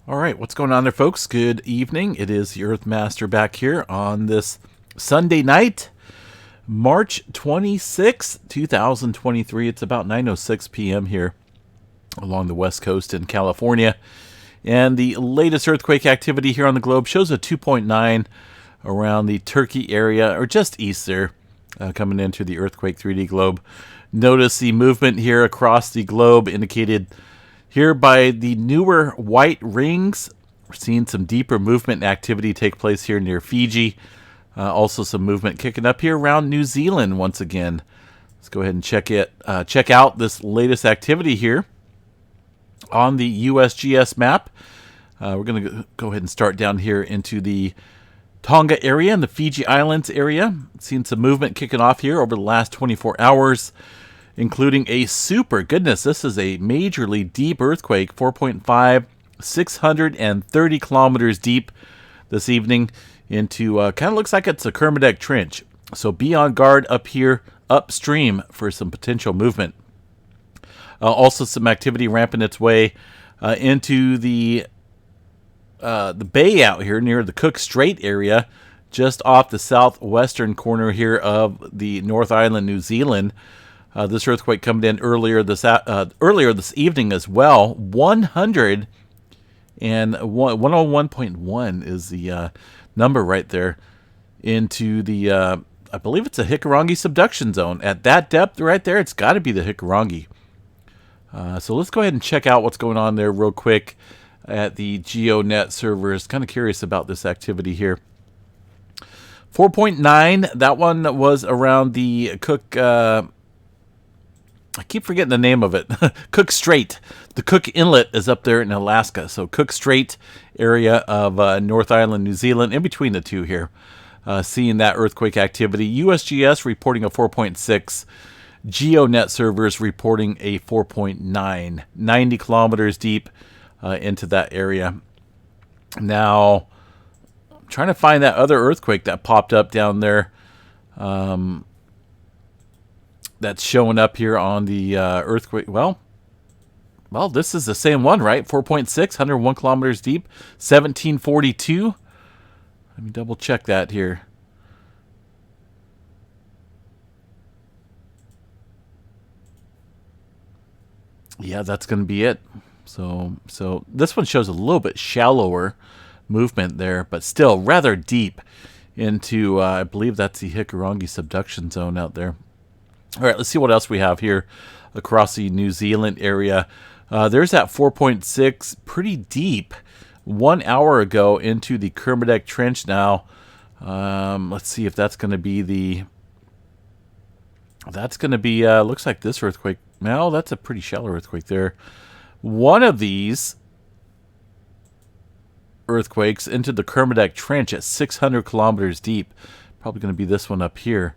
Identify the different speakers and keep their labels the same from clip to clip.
Speaker 1: All right, what's going on there, folks? Good evening. It is the Earthmaster back here on this Sunday night, March 26th, 2023. It's about 9:06 p.m. here along the West Coast in California. And the latest earthquake activity here on the globe shows a 2.9 around the Turkey area, or just east there, coming into the earthquake 3D globe. Notice the movement here across the globe indicated here by the newer white rings. We're seeing some deeper movement and activity take place here near Fiji. Also some movement kicking up here around New Zealand once again. Let's go ahead and check out this latest activity here on the USGS map. We're going to go ahead and start down here into the Tonga area and the Fiji Islands area. Seen some movement kicking off here over the last 24 hours. Including a this is a majorly deep earthquake, 4.5, 630 kilometers deep this evening into, kind of looks like it's a Kermadec Trench. So be on guard up here upstream for some potential movement. Also some activity ramping its way into the bay out here near the Cook Strait area, just off the southwestern corner here of the North Island, New Zealand. This earthquake coming in earlier this evening as well. 101.1 is the number right there into the, I believe it's a Hikurangi subduction zone. At that depth right there, it's got to be the Hikurangi. So let's go ahead and check out what's going on there real quick at the GeoNet servers. Kind of curious about this activity here. 4.9, that one was around the Cook... I keep forgetting the name of it. Cook Strait. The Cook Inlet is up there in Alaska. So Cook Strait area of North Island, New Zealand, in between the two here. Seeing that earthquake activity. USGS reporting a 4.6. GeoNet servers reporting a 4.9. 90 kilometers deep into that area. Now, I'm trying to find that other earthquake that popped up down there. That's showing up here on the earthquake. Well, this is the same one, right? 4.6, 101 kilometers deep, 1742. Let me double check that here. Yeah, that's going to be it. So this one shows a little bit shallower movement there, but still rather deep into, I believe that's the Hikurangi subduction zone out there. All right, let's see what else we have here across the New Zealand area. There's that 4.6, pretty deep, 1 hour ago into the Kermadec Trench now. Let's see if that's going to be the... That's going to be, looks like this earthquake. No, that's a pretty shallow earthquake there. One of these earthquakes into the Kermadec Trench at 600 kilometers deep. Probably going to be this one up here.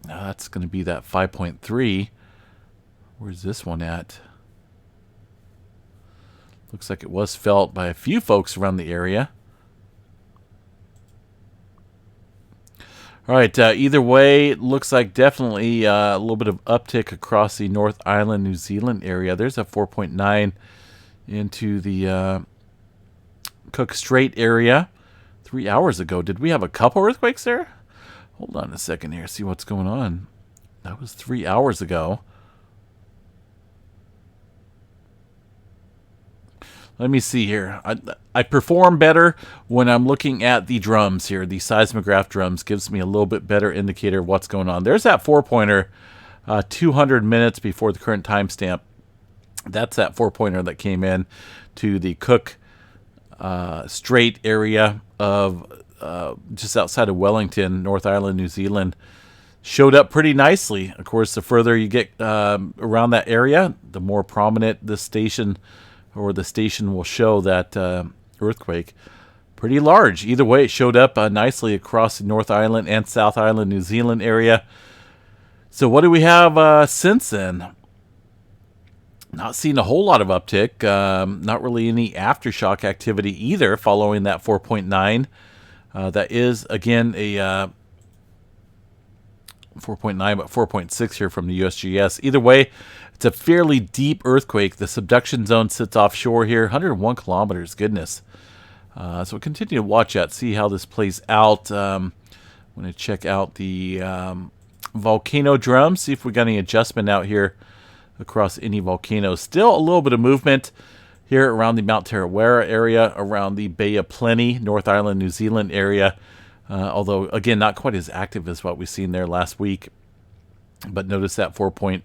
Speaker 1: That's going to be that 5.3. Where's this one at? Looks like it was felt by a few folks around the area. All right, either way, it looks like definitely a little bit of uptick across the North Island, New Zealand area. There's a 4.9 into the Cook Strait area 3 hours ago. Did we have a couple earthquakes there? Hold on a second here, see what's going on. That was 3 hours ago. Let me see here. I perform better when I'm looking at the drums here. The seismograph drums gives me a little bit better indicator of what's going on. There's that 4-pointer 200 minutes before the current timestamp. That's that 4-pointer that came in to the Cook Strait area of just outside of Wellington, North Island, New Zealand. Showed up pretty nicely. Of course, the further you get around that area, the more prominent the station will show that earthquake. Pretty large. Either way, it showed up nicely across the North Island and South Island, New Zealand area. So what do we have since then? Not seeing a whole lot of uptick. Not really any aftershock activity either following that 4.9. That is, again, a 4.9, but 4.6 here from the USGS. Either way, it's a fairly deep earthquake. The subduction zone sits offshore here, 101 kilometers. Goodness. So we'll continue to watch that, see how this plays out. I'm going to check out the volcano drum, see if we got any adjustment out here across any volcanoes. Still a little bit of movement here around the Mount Tarawera area, around the Bay of Plenty, North Island, New Zealand area. Although, again, not quite as active as what we've seen there last week. But notice that 4.9,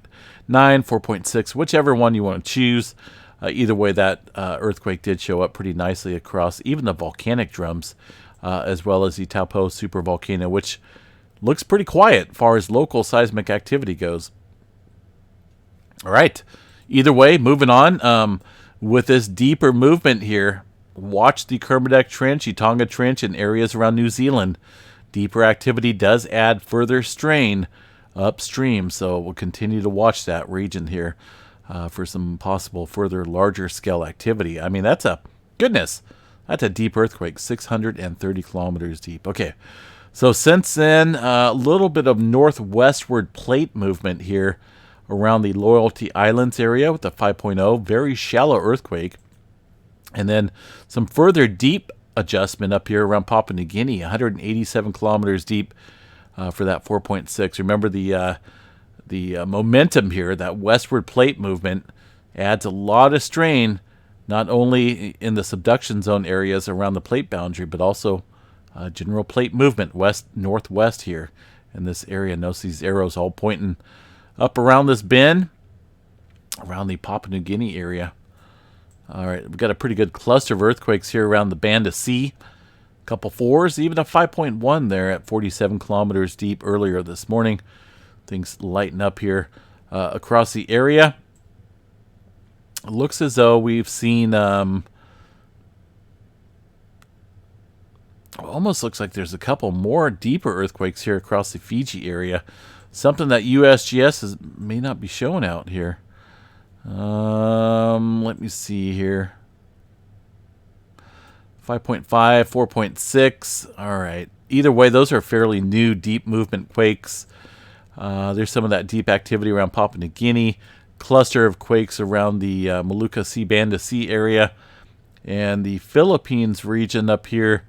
Speaker 1: 4.6, whichever one you want to choose. Either way, that earthquake did show up pretty nicely across even the volcanic drums, as well as the Taupo supervolcano, which looks pretty quiet as far as local seismic activity goes. All right. Either way, moving on. With this deeper movement here, watch the Kermadec Trench, the Tonga Trench, and areas around New Zealand. Deeper activity does add further strain upstream, so we'll continue to watch that region here for some possible further larger scale activity. I mean, that's a deep earthquake, 630 kilometers deep. Okay, so since then, a little bit of northwestward plate movement here around the Loyalty Islands area with a 5.0, very shallow earthquake. And then some further deep adjustment up here around Papua New Guinea, 187 kilometers deep for that 4.6. Remember the momentum here, that westward plate movement adds a lot of strain, not only in the subduction zone areas around the plate boundary, but also general plate movement west-northwest here in this area. Notice these arrows all pointing up around this bend, around the Papua New Guinea area. All right, we've got a pretty good cluster of earthquakes here around the Band of Sea. A couple 4s, even a 5.1 there at 47 kilometers deep earlier this morning. Things lighten up here across the area. It looks as though we've seen, almost looks like there's a couple more deeper earthquakes here across the Fiji area. Something that USGS may not be showing out here. Let me see here. 5.5, 4.6. All right. Either way, those are fairly new deep movement quakes. There's some of that deep activity around Papua New Guinea. Cluster of quakes around the Molucca Sea Banda Sea area. And the Philippines region up here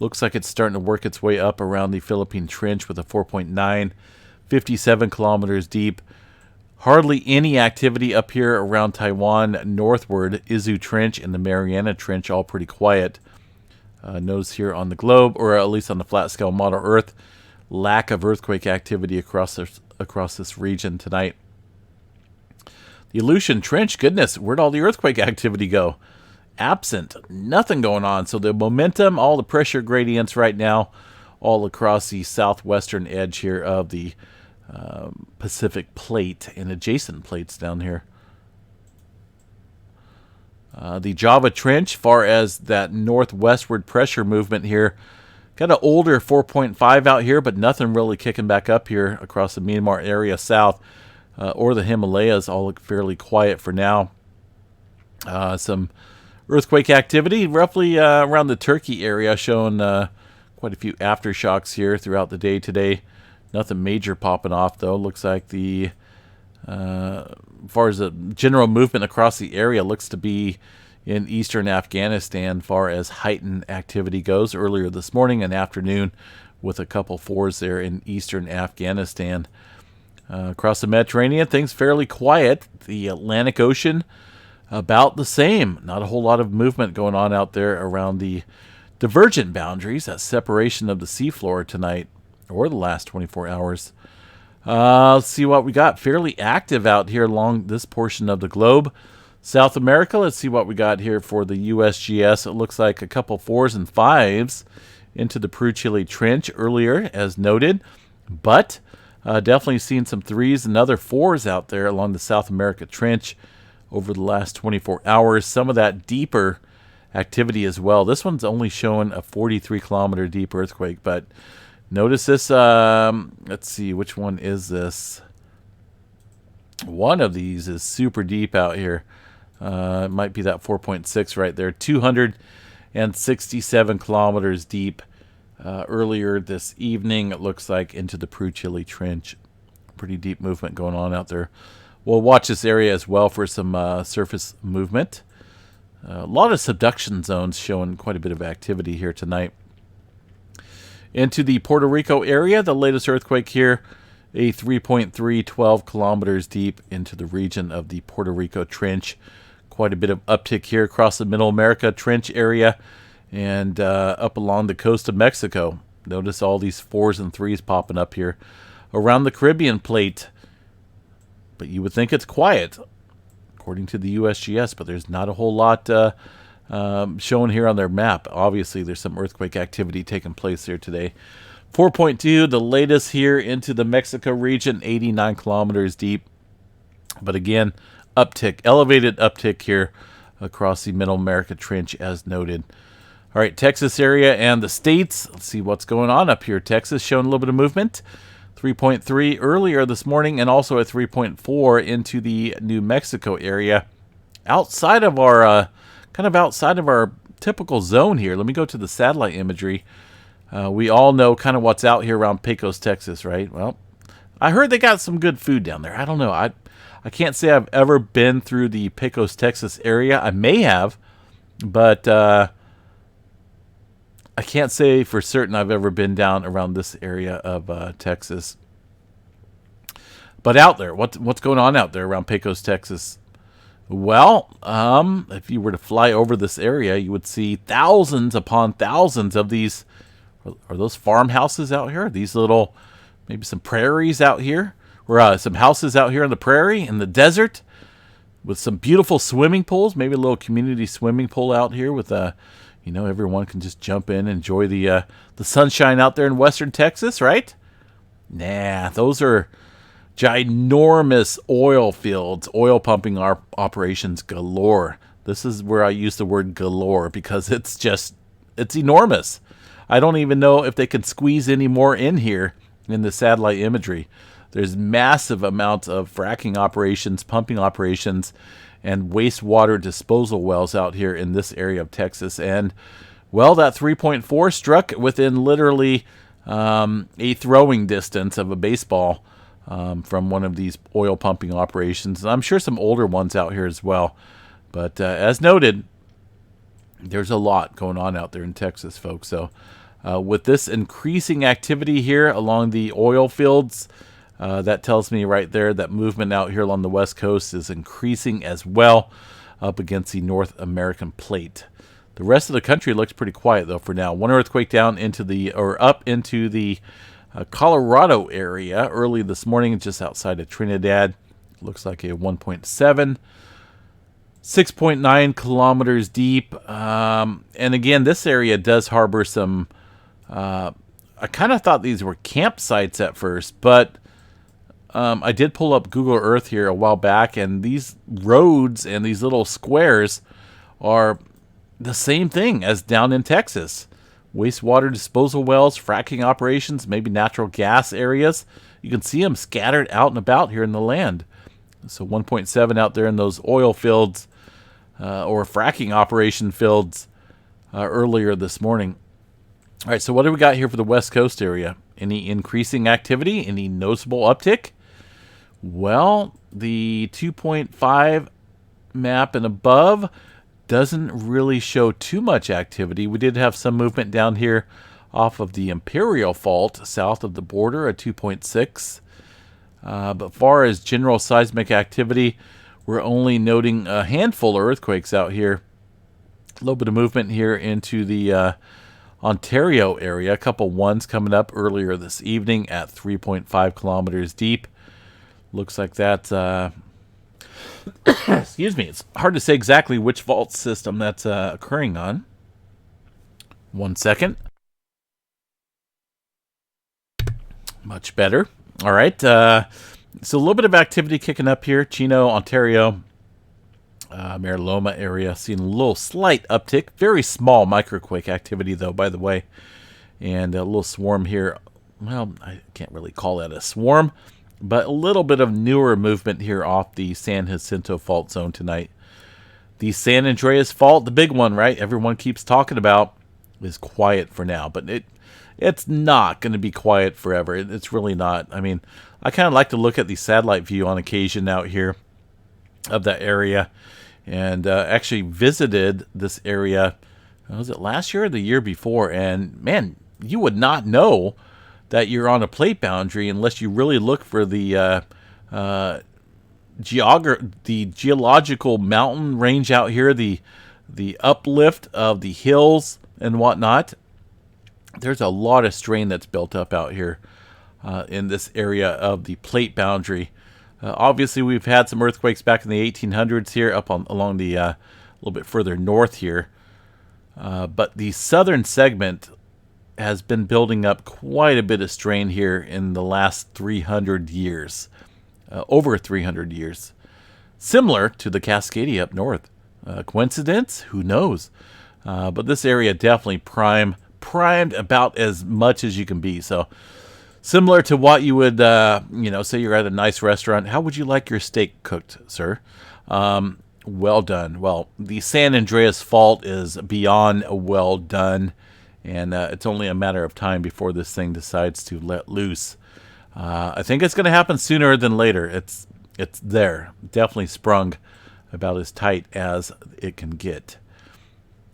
Speaker 1: looks like it's starting to work its way up around the Philippine Trench with a 4.9, 57 kilometers deep. Hardly any activity up here around Taiwan northward. Izu Trench and the Mariana Trench all pretty quiet. Notice here on the globe, or at least on the flat scale model Earth, lack of earthquake activity across this region tonight. The Aleutian Trench, goodness, where'd all the earthquake activity go? Absent. Nothing going on. So the momentum, all the pressure gradients right now, all across the southwestern edge here of the Pacific Plate and adjacent plates down here. The Java Trench, far as that northwestward pressure movement here, got an older 4.5 out here, but nothing really kicking back up here across the Myanmar area south or the Himalayas. All look fairly quiet for now. Some earthquake activity roughly around the Turkey area, showing quite a few aftershocks here throughout the day today. Nothing major popping off, though. Looks like the, as far as the general movement across the area, looks to be in eastern Afghanistan, far as heightened activity goes. Earlier this morning and afternoon, with a couple 4s there in eastern Afghanistan. Across the Mediterranean, things fairly quiet. The Atlantic Ocean, about the same. Not a whole lot of movement going on out there around the divergent boundaries, that separation of the seafloor tonight, or the last 24 hours. Let's see what we got. Fairly active out here along this portion of the globe. South America, let's see what we got here for the USGS. It looks like a couple 4s and 5s into the Peru-Chile Trench earlier, as noted. But definitely seen some 3s and other 4s out there along the South America Trench over the last 24 hours. Some of that deeper activity as well. This one's only showing a 43-kilometer deep earthquake, but notice this. Let's see, which one is this? One of these is super deep out here. It might be that 4.6 right there. 267 kilometers deep earlier this evening. It looks like into the Pru-Chile Trench. Pretty deep movement going on out there. We'll watch this area as well for some surface movement. A lot of subduction zones showing quite a bit of activity here tonight. Into the Puerto Rico area, the latest earthquake here, a 3.3, 12 kilometers deep into the region of the Puerto Rico Trench. Quite a bit of uptick here across the Middle America Trench area and up along the coast of Mexico. Notice all these 4s and 3s popping up here around the Caribbean plate. But you would think it's quiet, according to the USGS, but there's not a whole lot shown here on their map. Obviously, there's some earthquake activity taking place here today. 4.2, the latest here into the Mexico region, 89 kilometers deep. But again, uptick, elevated uptick here across the Middle America Trench as noted. All right, Texas area and the states. Let's see what's going on up here. Texas showing a little bit of movement. 3.3 earlier this morning and also a 3.4 into the New Mexico area. Outside of our, kind of outside of our typical zone here. Let me go to the satellite imagery. We all know kind of what's out here around Pecos, Texas, right? Well, I heard they got some good food down there. I don't know. I can't say I've ever been through the Pecos, Texas area. I may have, but I can't say for certain I've ever been down around this area of Texas. But out there, what's going on out there around Pecos, Texas? Well, if you were to fly over this area, you would see thousands upon thousands of these. Are those farmhouses out here? These little, maybe some prairies out here? Or some houses out here in the prairie, in the desert, with some beautiful swimming pools. Maybe a little community swimming pool out here with everyone can just jump in and enjoy the sunshine out there in western Texas, right? Nah, those are ginormous oil fields, oil pumping operations galore. This is where I use the word galore because it's enormous. I don't even know if they can squeeze any more in here in the satellite imagery. There's massive amounts of fracking operations, pumping operations, and wastewater disposal wells out here in this area of Texas. And, well, that 3.4 struck within literally a throwing distance of a baseball from one of these oil pumping operations. And I'm sure some older ones out here as well. But as noted, there's a lot going on out there in Texas, folks. So with this increasing activity here along the oil fields, that tells me right there that movement out here along the west coast is increasing as well up against the North American plate. The rest of the country looks pretty quiet though for now. One earthquake down into up into the Colorado area early this morning, just outside of Trinidad. Looks like a 1.7. 6.9 kilometers deep. And again, this area does harbor some... I kind of thought these were campsites at first, but I did pull up Google Earth here a while back, and these roads and these little squares are the same thing as down in Texas. Wastewater disposal wells, fracking operations, maybe natural gas areas. You can see them scattered out and about here in the land. So 1.7 out there in those oil fields or fracking operation fields earlier this morning. All right, so what do we got here for the West Coast area? Any increasing activity? Any noticeable uptick? Well, the 2.5 map and above doesn't really show too much activity. We did have some movement down here off of the Imperial Fault south of the border at 2.6. But far as general seismic activity, we're only noting a handful of earthquakes out here. A little bit of movement here into the Ontario area. A couple ones coming up earlier this evening at 3.5 kilometers deep. Looks like that's... excuse me. It's hard to say exactly which fault system that's occurring on. 1 second. Much better. All right. So a little bit of activity kicking up here. Chino, Ontario, Mariloma area. Seeing a little slight uptick. Very small microquake activity, though, by the way. And a little swarm here. Well, I can't really call that a swarm, but a little bit of newer movement here off the San Jacinto fault zone tonight. The San Andreas fault, the big one, right? Everyone keeps talking about. is quiet for now, but it's not going to be quiet forever. It's really not. I mean, I kind of like to look at the satellite view on occasion out here of that area, and actually visited this area. Was it last year or the year before? And man, you would not know that you're on a plate boundary unless you really look for the geological mountain range out here, the uplift of the hills and whatnot. There's a lot of strain that's built up out here in this area of the plate boundary. Obviously, we've had some earthquakes back in the 1800s here, up along the a little bit further north here. But the southern segment has been building up quite a bit of strain here in the last 300 years, over 300 years. Similar to the Cascadia up north. Coincidence? Who knows? But this area definitely primed about as much as you can be. So similar to what you would, say you're at a nice restaurant. How would you like your steak cooked, sir? Well done. Well, the San Andreas Fault is beyond well done, and it's only a matter of time before this thing decides to let loose. I think it's going to happen sooner than later. It's there. Definitely sprung about as tight as it can get.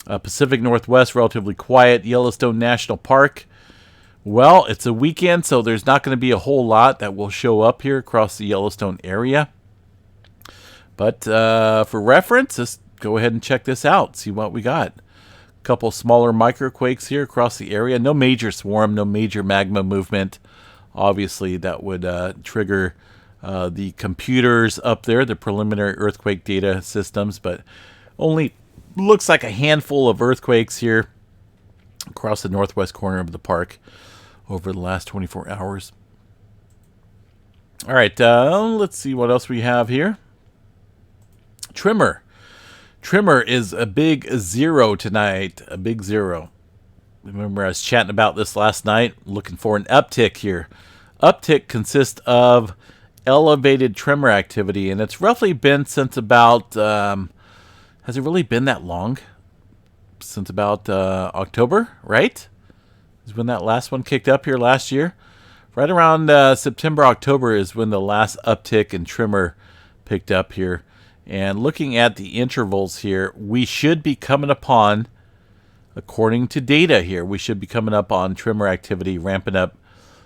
Speaker 1: Pacific Northwest, relatively quiet. Yellowstone National Park. Well, it's a weekend, so there's not going to be a whole lot that will show up here across the Yellowstone area. But for reference, just go ahead and check this out. See what we got. A couple smaller microquakes here across the area. No major swarm, no major magma movement. Obviously, that would trigger the computers up there, the preliminary earthquake data systems, but only looks like a handful of earthquakes here across the northwest corner of the park over the last 24 hours. All right, let's see what else we have here. Tremor. Tremor is a big zero tonight, a big zero. Remember, I was chatting about this last night, looking for an uptick here. Uptick consists of elevated tremor activity, and it's roughly been since about, has it really been that long? Since about October, right? Is when that last one kicked up here last year. Right around September, October is when the last uptick in tremor picked up here. And looking at the intervals here, we should be coming upon, according to data here, we should be coming up on tremor activity ramping up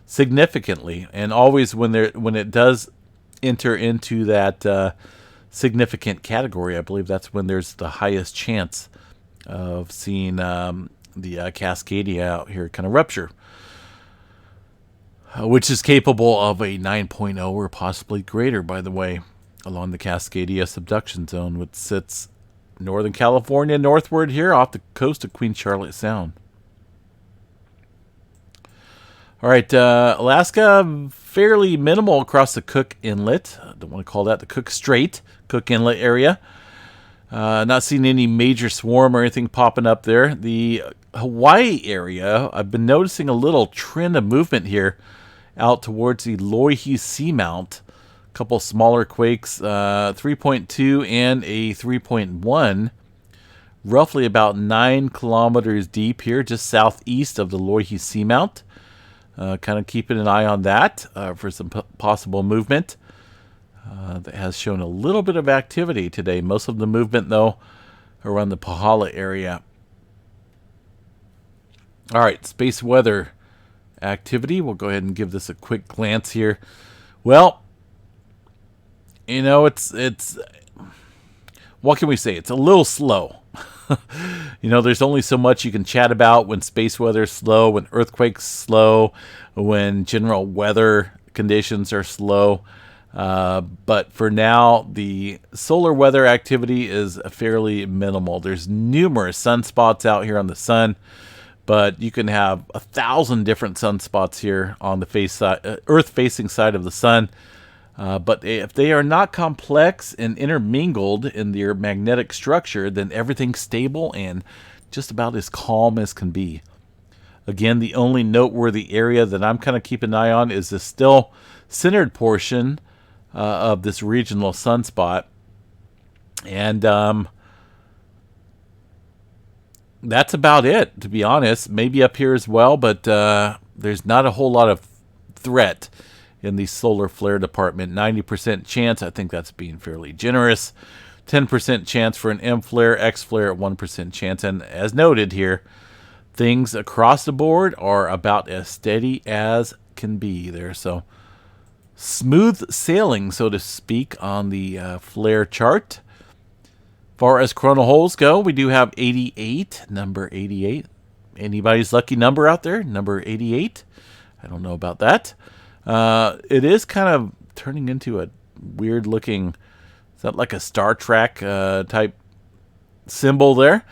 Speaker 1: significantly. And always when it does enter into that significant category, I believe that's when there's the highest chance of seeing the Cascadia out here kind of rupture, which is capable of a 9.0 or possibly greater, by the way, along the Cascadia subduction zone, which sits Northern California northward here off the coast of Queen Charlotte Sound. All right, Alaska, fairly minimal across the Cook Inlet. I don't want to call that the Cook Strait, Cook Inlet area. Not seeing any major swarm or anything popping up there. The Hawaii area, I've been noticing a little trend of movement here out towards the Loihi Seamount. A couple smaller quakes, 3.2 and a 3.1, roughly about 9 kilometers deep here, just southeast of the Loihi Seamount. Kind of keeping an eye on that for some possible movement. That has shown a little bit of activity today. Most of the movement, though, around the Pahala area. All right, space weather activity. We'll go ahead and give this a quick glance here. Well, it's what can we say? It's a little slow. There's only so much you can chat about when space weather is slow, when earthquakes slow, when general weather conditions are slow. But for now, the solar weather activity is fairly minimal. There's numerous sunspots out here on the sun, but you can have 1,000 different sunspots here on the Earth-facing side of the sun. But if they are not complex and intermingled in their magnetic structure, then everything's stable and just about as calm as can be. Again, the only noteworthy area that I'm kind of keeping an eye on is the still centered portion of this regional sunspot. And that's about it, to be honest. Maybe up here as well, but there's not a whole lot of threat in the solar flare department. 90% chance, I think that's being fairly generous. 10% chance for an M flare, X flare at 1% chance. And as noted here, things across the board are about as steady as can be there. So smooth sailing, so to speak, on the flare chart. Far as coronal holes go, we do have 88, number 88. Anybody's lucky number out there? Number 88? I don't know about that. It is kind of turning into a weird looking, is that like a Star Trek type symbol there?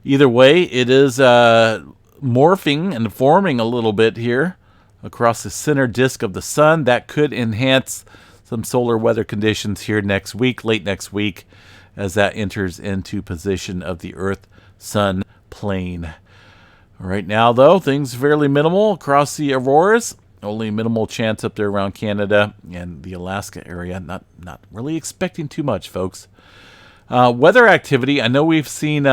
Speaker 1: Either way, it is morphing and forming a little bit here across the center disk of the sun. That could enhance some solar weather conditions here next week, late next week, as that enters into position of the Earth-Sun plane. Right now, though, things are fairly minimal across the auroras. Only minimal chance up there around Canada and the Alaska area. Not really expecting too much, folks. Weather activity. I know we've seen...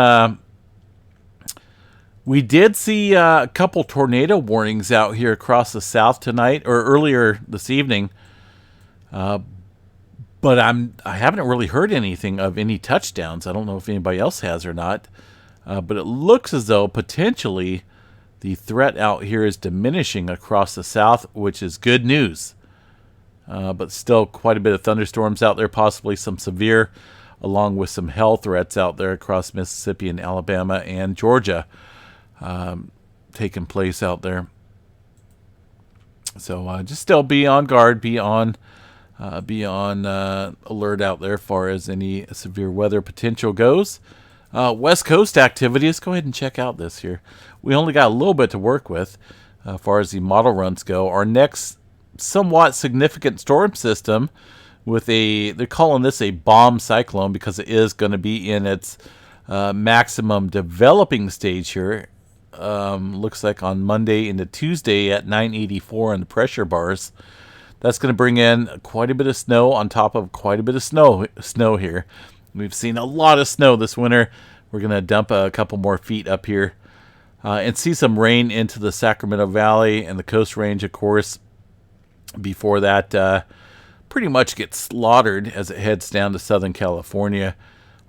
Speaker 1: we did see a couple tornado warnings out here across the south tonight, or earlier this evening. But I haven't really heard anything of any touchdowns. I don't know if anybody else has or not. But it looks as though potentially the threat out here is diminishing across the south, which is good news. But still quite a bit of thunderstorms out there, possibly some severe, along with some hail threats out there across Mississippi and Alabama and Georgia taking place out there. So just still be on guard, be on alert out there as far as any severe weather potential goes. West Coast activity, let's go ahead and check out this here. We only got a little bit to work with as far as the model runs go. Our next somewhat significant storm system with they're calling this a bomb cyclone because it is going to be in its maximum developing stage here. Looks like on Monday into Tuesday at 984 on the pressure bars. That's going to bring in quite a bit of snow on top of quite a bit of snow here. We've seen a lot of snow this winter. We're going to dump a couple more feet up here and see some rain into the Sacramento Valley and the Coast Range, of course, before that pretty much gets slaughtered as it heads down to Southern California.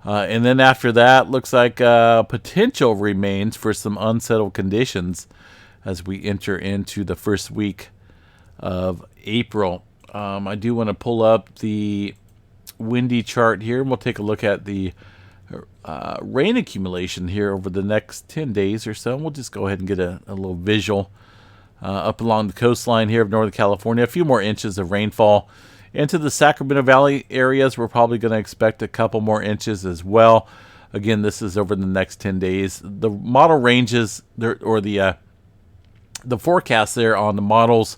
Speaker 1: And then after that, looks like potential remains for some unsettled conditions as we enter into the first week of April. I do want to pull up the windy chart here, and we'll take a look at the rain accumulation here over the next 10 days or so. We'll just go ahead and get a little visual up along the coastline here of Northern California. A few more inches of rainfall. Into the Sacramento Valley areas, we're probably going to expect a couple more inches as well. Again, this is over the next 10 days. The model ranges, or the forecast there on the models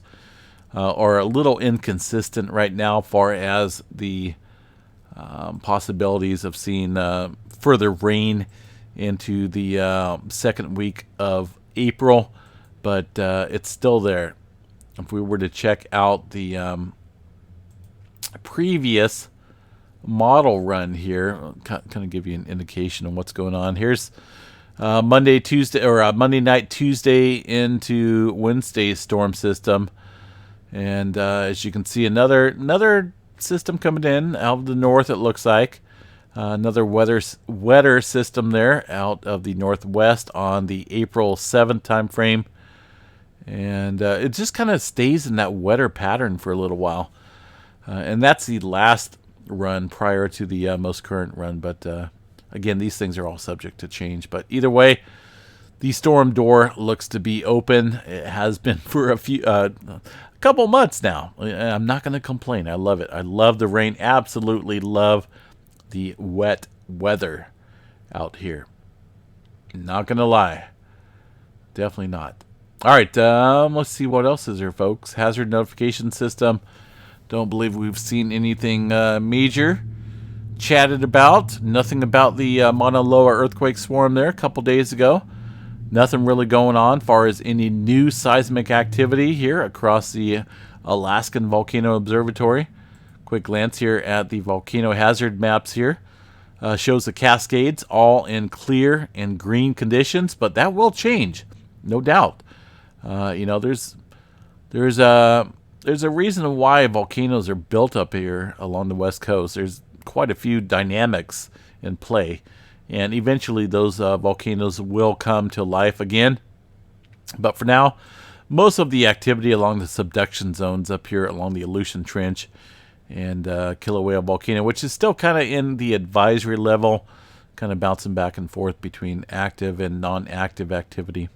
Speaker 1: are a little inconsistent right now as far as the possibilities of seeing further rain into the second week of April, but it's still there. If we were to check out the previous model run here, kind of give you an indication of what's going on. Here's Monday night, Tuesday into Wednesday's storm system. And as you can see, another system coming in out of the north, it looks like. Another wetter system there out of the northwest on the April 7th time frame. And it just kind of stays in that wetter pattern for a little while. And that's the last run prior to the most current run. But again, these things are all subject to change. But either way, the storm door looks to be open. It has been for a couple months now. I'm not going to complain. I love it. I love the rain. Absolutely love the wet weather out here. Not going to lie. Definitely not. All right, let's see what else is here, folks. Hazard notification system. Don't believe we've seen anything major chatted about. Nothing about the Mauna Loa earthquake swarm there a couple days ago. Nothing really going on as far as any new seismic activity here across the Alaskan Volcano Observatory. Quick glance here at the volcano hazard maps here. shows the Cascades all in clear and green conditions, but that will change, no doubt. There's a reason why volcanoes are built up here along the west coast. There's quite a few dynamics in play, and eventually those volcanoes will come to life again. But for now, most of the activity along the subduction zones up here along the Aleutian Trench and Kilauea Volcano, which is still kind of in the advisory level, kind of bouncing back and forth between active and non-active activity.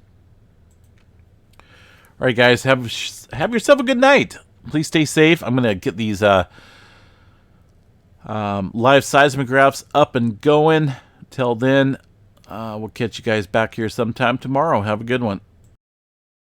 Speaker 1: All right, guys, have yourself a good night. Please stay safe. I'm going to get these live seismographs up and going. Till then, we'll catch you guys back here sometime tomorrow. Have a good one.